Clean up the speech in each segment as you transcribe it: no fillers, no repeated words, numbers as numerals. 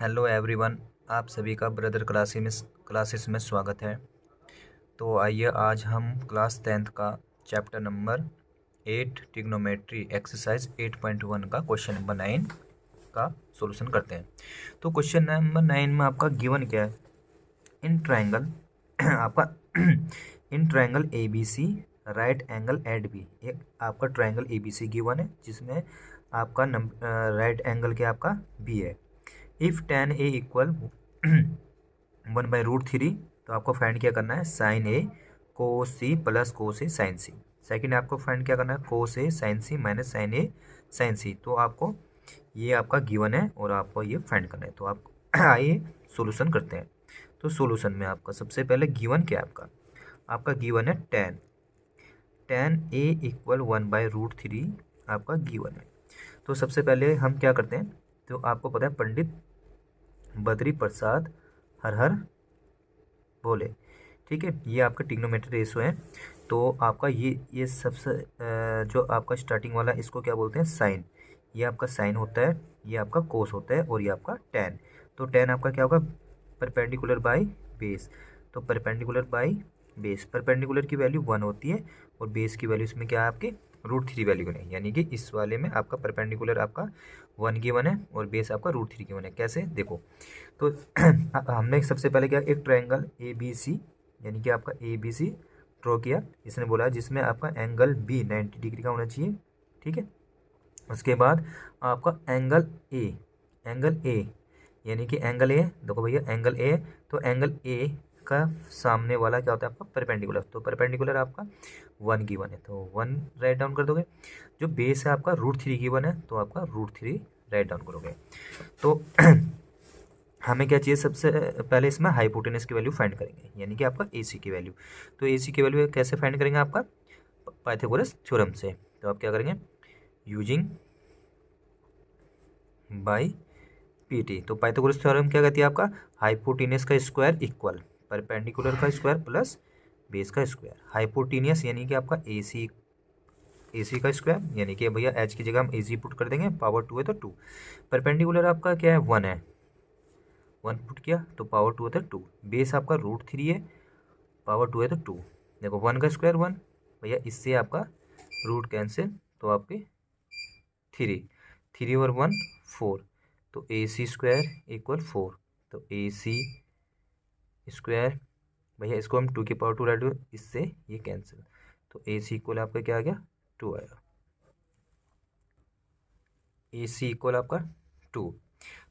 Hello everyone, आप सभी का ब्रदर क्लासेस में स्वागत है। तो आइए आज हम क्लास 10th का चैप्टर नंबर 8 ट्रिग्नोमेट्री एक्सरसाइज 8.1 का क्वेश्चन नंबर 9 का सॉल्यूशन करते हैं। तो क्वेश्चन नंबर 9 में आपका गिवन क्या है? इन ट्रायंगल आपका in triangle A B C right angle at B, एक आपका triangle A B C given है जिसमें आपका राइट एंगल क्या आपका बी है। इफ tan a इक्वल 1/√3, तो आपको फाइंड क्या करना है? साइन ए कोस सी प्लस कोस ए साइन सी। सेकेंड आपको फाइंड क्या करना है? कोस ए साइन सी माइनस साइन ए साइन सी। तो आपको ये आपका गिवन है और आपको ये फाइंड करना है। तो आप आइए सॉल्यूशन करते हैं। तो सॉल्यूशन में आपका सबसे पहले गिवन क्या है? आपका गिवन है tan a इक्वल 1/√3 आपका गिवन है। तो सबसे पहले हम क्या करते हैं? तो आपको पता है पंडित बद्री प्रसाद हर हर बोले, ठीक है। ये आपका ट्रिग्नोमेट्री रेशो है। तो आपका ये सबसे जो आपका स्टार्टिंग वाला इसको क्या बोलते हैं? साइन। ये आपका साइन होता है, ये आपका कोस होता है और ये आपका टैन। तो टैन आपका क्या होगा? Perpendicular by base. तो परपेंडिकुलर बाई बेस, परपेंडिकुलर की वैल्यू 1 होती है और बेस की वैल्यू इसमें क्या है आपकी? √3 वैल्यू नहीं, यानी कि इस वाले में आपका परपेंडिकुलर आपका 1 गिवन है और बेस आपका √3 गिवन है। कैसे देखो, तो हमने सबसे पहले क्या, एक ट्रायंगल ए बी सी यानी कि आपका ए बी सी ड्रॉ किया। इसने बोला जिसमें आपका एंगल बी 90 डिग्री का होना चाहिए, ठीक है। उसके बाद आपका एंगल ए यानी कि एंगल ए, देखो भैया एंगल ए, तो एंगल ए का सामने वाला क्या होता है आपका? परपेंडिकुलर। तो परपेंडिकुलर आपका 1 गिवन है, तो 1 राइट डाउन कर दोगे। जो बेस है आपका √3 गिवन है, तो आपका √3 राइट डाउन करोगे। तो हमें क्या चाहिए? सबसे पहले इसमें हाइपोटेनस की वैल्यू फाइंड करेंगे, यानी कि आपका AC की वैल्यू। तो AC की वैल्यू कैसे फाइंड करेंगे? आपका पाइथागोरस थ्योरम से। तो आप क्या करेंगे? Using by PT। तो पाइथागोरस थ्योरम क्या कहती है? आपका हाइपोटेनस का स्क्वायर इक्वल परपेंडिकुलर का स्क्वायर प्लस बेस का स्क्वायर। हाइपोटेनियस यानी कि आपका AC का स्क्वायर, यानी कि भैया H की जगह हम AC पुट कर देंगे, पावर 2 है तो 2। परपेंडिकुलर आपका क्या है? 1 है, 1 पुट किया तो पावर 2 होता है 2। बेस आपका √3 है, पावर 2 है तो 2। देखो 1 का स्क्वायर 1, भैया इससे आपका रूट कैंसिल, तो आपके 3 और 1 4, तो AC स्क्वायर इक्वल 4। तो AC स्क्वायर, भैया इसको हम 2 की पावर 2 लाइट, इससे ये कैंसिल, तो AC इक्वल आपका क्या आ गया? 2 आएगा। AC इक्वल आपका 2।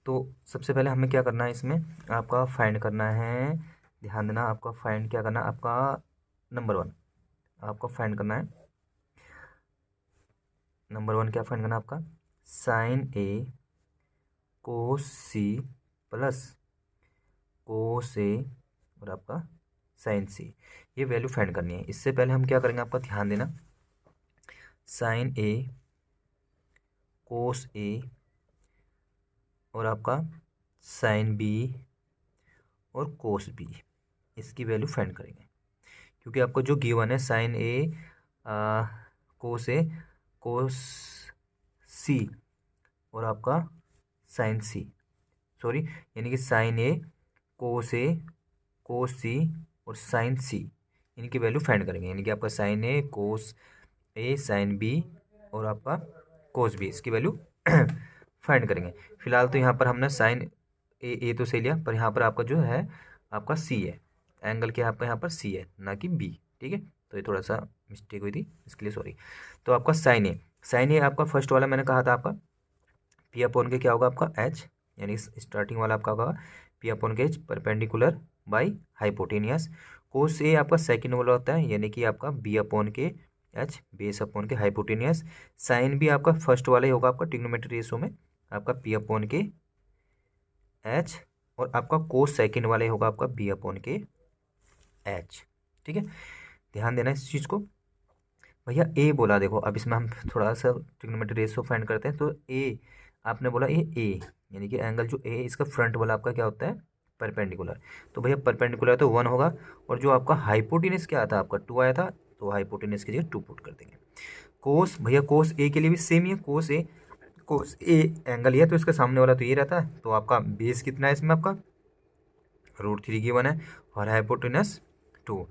तो सबसे पहले हमें क्या करना है? इसमें आपका फाइंड करना है, ध्यान देना, आपका फाइंड क्या करना है? आपका नंबर 1 आपका फाइंड करना है। नंबर 1 क्या फाइंड करना है आपका? Sine A cos C plus cos A और आपका साइन C, ये वैल्यू फाइंड करनी है। इससे पहले हम क्या करेंगे? आपका ध्यान देना, साइन A कोस A और आपका साइन B और कोस B, इसकी वैल्यू फाइंड करेंगे। क्योंकि आपको जो गिवन है sine A cos A cos C और आपका साइन C, सॉरी, यानी कि साइन A कोस C और साइन C, इनकी वैल्यू फाइंड करेंगे। यानी कि आपका sine A cos A sine B और आपका कोस B, इसकी वैल्यू फाइंड करेंगे। फिलहाल तो यहाँ पर हमने साइन ए तो सही लिया, पर यहाँ पर आपका जो है आपका C है, एंगल क्या है आपका? यहाँ पर C है ना कि B, ठीक है। तो ये थोड़ा सा मिस्टेक हुई थी, इसके लिए सॉरी। तो आपका साइन ए आपका फर्स्ट वाला मैंने कहा था आपका P अपॉन के क्या होगा? आपका H, यानी स्टार्टिंग वाला आपका होगा P अपॉन के H परपेंडिकुलर बाई हाइपोटेनियस। कोस ए आपका सेकंड वाला होता है, यानी कि आपका B अपॉन के H बेस अपॉन के हाइपोटेनियस। साइन भी आपका फर्स्ट वाला ही होगा आपका ट्रिग्नोमेट्री रेशो में, आपका P अपॉन के H, और आपका कोस सेकंड वाला ही होगा आपका B अपॉन के H, ठीक है। ध्यान देना इस चीज़ को। भैया A बोला, देखो अब इसमें हम थोड़ा सा ट्रिग्नोमेट्री रेशो फाइंड करते हैं। तो A आपने बोला A यानी कि एंगल जो A है इसका फ्रंट वाला आपका क्या होता है? परपेंडिकुलर। तो भैया परपेंडिकुलर तो 1 होगा, और जो आपका हाइपोटेनस क्या था? आपका 2 आया था, तो हाइपोटेनस की जगह 2 पुट कर देंगे। कोस, भैया कोस A के लिए भी सेम ही है, कोस ए एंगल है तो इसके सामने वाला तो ये रहता है, तो आपका बेस कितना है इसमें, आपका √3 गिवन है और हाइपोटेनस 2।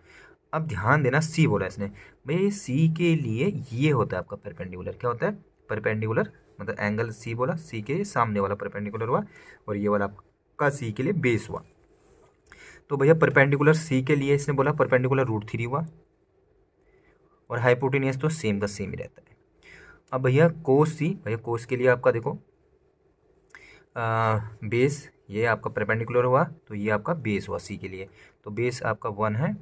अब ध्यान देना, सी बोला इसने, भाई सी के लिए ये होता है आपका परपेंडिकुलर, क्या होता है परपेंडिकुलर, मतलब एंगल सी बोला, सी के सामने वाला परपेंडिकुलर हुआ और ये वाला आपका सी के लिए बेस हुआ। तो भैया परपेंडिकुलर सी के लिए इसने बोला परपेंडिकुलर √3 हुआ और हाइपोटेनियस तो सेम का सेम ही रहता है। अब भैया कोस सी, भैया कोस के लिए आपका देखो बेस, ये आपका परपेंडिकुलर हुआ तो ये आपका बेस हुआ सी के लिए, तो बेस आपका 1 है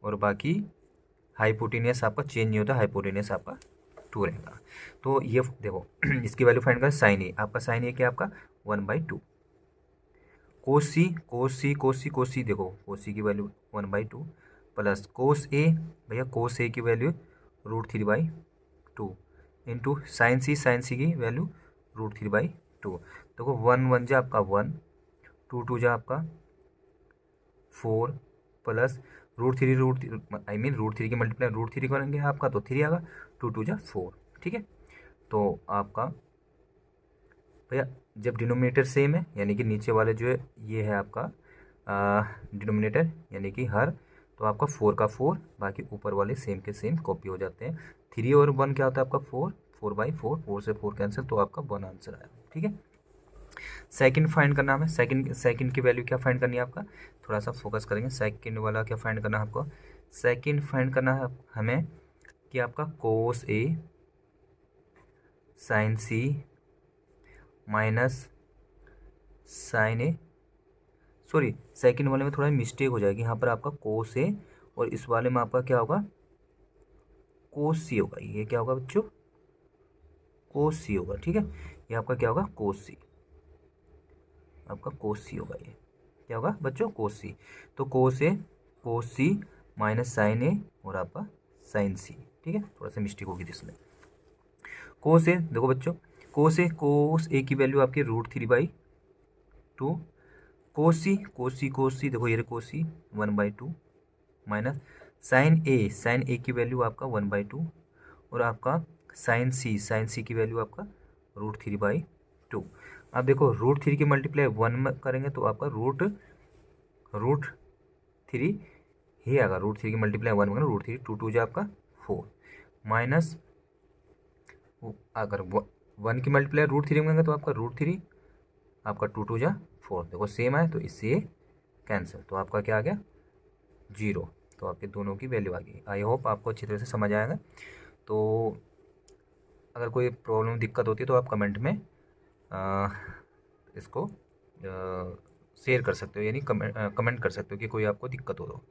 और बाकी हाइपोटेनियस आपका चेंज नहीं होता, हाइपोटेनियस आपका 2 रहेगा। तो ये देखो इसकी वैल्यू फाइंड करें, साइन ए, आपका साइन ए क्या आपका 1/2, कोस सी कोस सी कोस सी कोस सी, देखो कोस सी की वैल्यू 1/2 प्लस कोस ए, भैया कोस ए की वैल्यू √3/2 इंटू साइन सी की वैल्यू √3/2। देखो 1 1 जा आपका 1, 2 2 जा आपका 4 प्लस √3 की मल्टीप्लाई √3 करेंगे आपका तो 3 आएगा, 2 2 जा 4, ठीक है। तो आपका भैया जब डिनोमिनेटर सेम है यानी कि नीचे वाले जो है ये है आपका डिनोमिनेटर यानी कि हर, तो आपका 4 का 4, बाकी ऊपर वाले सेम के सेम कॉपी हो जाते हैं। 3 और 1 क्या होता है आपका 4, 4/4, 4 से 4 कैंसिल, तो आपका 1 आंसर आया, ठीक है। सेकंड फाइंड करना है, सेकंड की वैल्यू क्या फाइंड करनी है आपका, थोड़ा सा फोकस करेंगे, सेकंड वाला क्या फाइंड करना है आपको, सेकंड फाइंड करना है हमें कि आपका कोस ए साइन सी माइनस साइन ए, सॉरी सेकंड वाले में थोड़ा मिस्टेक हो जाएगी, यहाँ पर आपका कोस ए और इस वाले में आपका क्या होगा कोस सी होगा, ये क्या होगा बच्चों कोस सी होगा, ठीक है। ये आपका क्या होगा कोस सी, आपका कोस सी होगा, ये क्या होगा बच्चों कोस सी। तो कोस ए कोस सी माइनस साइन ए और आपका साइन सी, ठीक है, थोड़ा सा मिस्टेक होगी इसमें। कोस ए देखो बच्चों, कोस ए की वैल्यू आपकी √3/2, कोस सी देखो ये कोस सी 1/2 माइनस साइन ए की वैल्यू आपका 1/2 और आपका साइन सी की वैल्यू आपका √3/2। अब देखो √3 की मल्टीप्लाई 1 में करेंगे तो आपका √3 ही आएगा, √3 की मल्टीप्लाई 1 में √3, 2 2 जो आपका 4 माइनस अगर 1 की मल्टीप्लाई √3 में तो आपका √3 आपका 2 2 जा 4, देखो सेम है तो इससे ये कैंसिल, तो आपका क्या आ गया 0, तो आपके दोनों की वैल्यू आ गई। आई होप आपको अच्छी तरह से समझ आएगा। तो अगर कोई प्रॉब्लम दिक्कत होती है तो आप कमेंट में इसको शेयर कर सकते हो, यानी कमेंट कर सकते हो कि कोई आपको दिक्कत हो तो।